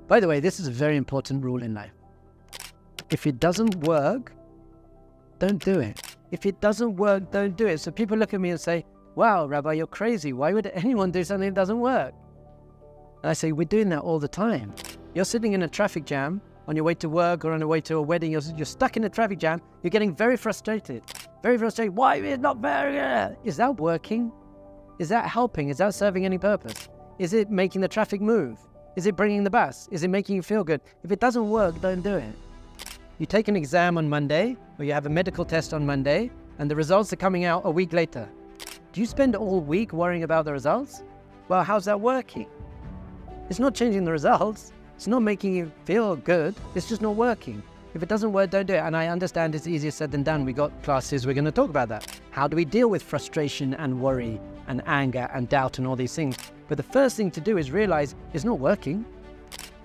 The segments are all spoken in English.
By the way, this is a very important rule in life. If it doesn't work, don't do it. If it doesn't work, don't do it. So people look at me and say, wow, Rabbi, you're crazy. Why would anyone do something that doesn't work? And I say, we're doing that all the time. You're sitting in a traffic jam on your way to work or on your way to a wedding. You're stuck in a traffic jam. You're getting very frustrated. Very frustrated. Why is it not very? Is that working? Is that helping? Is that serving any purpose? Is it making the traffic move? Is it bringing the bus? Is it making you feel good? If it doesn't work, don't do it. You take an exam on Monday, or you have a medical test on Monday, and the results are coming out a week later. Do you spend all week worrying about the results? Well, how's that working? It's not changing the results. It's not making you feel good. It's just not working. If it doesn't work, don't do it. And I understand it's easier said than done. We got classes, we're going to talk about that. How do we deal with frustration and worry and anger and doubt and all these things? But the first thing to do is realize it's not working.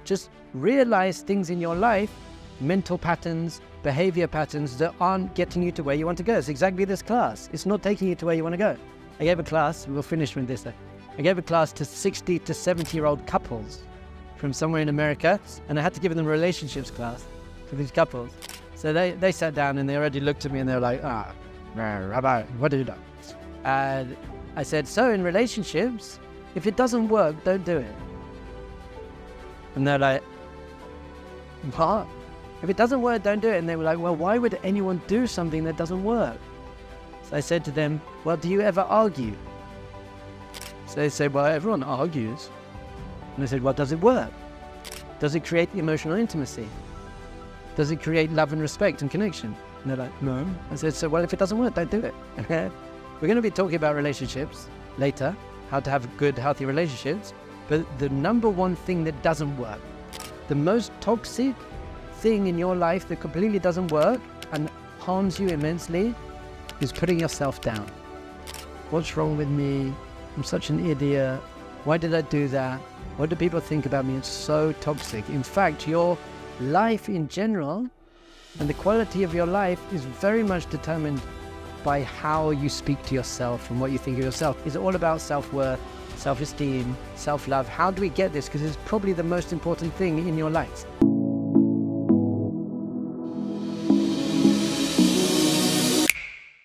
Just realize things in your life, mental patterns, behavior patterns that aren't getting you to where you want to go. It's exactly this class. It's not taking you to where you want to go. I gave a class, we'll finish with this. I gave a class to 60 to 70-year-old couples from somewhere in America, and I had to give them a relationships class for these couples. So they sat down and they already looked at me and they were like, Rabbi, what do you do? And I said, so in relationships, if it doesn't work, don't do it. And they're like, what? If it doesn't work, don't do it. And they were like, well, why would anyone do something that doesn't work? So I said to them, well, do you ever argue? So they said, well, everyone argues. And I said, well, does it work? Does it create emotional intimacy? Does it create love and respect and connection? And they're like, no. I said, so, well, if it doesn't work, don't do it. We're going to be talking about relationships later, how to have good, healthy relationships. But the number one thing that doesn't work, the most toxic thing in your life that completely doesn't work and harms you immensely is putting yourself down. What's wrong with me? I'm such an idiot. Why did I do that? What do people think about me? It's so toxic. In fact, your life in general and the quality of your life is very much determined by how you speak to yourself and what you think of yourself. It's all about self-worth, self-esteem, self-love. How do we get this? Because it's probably the most important thing in your life.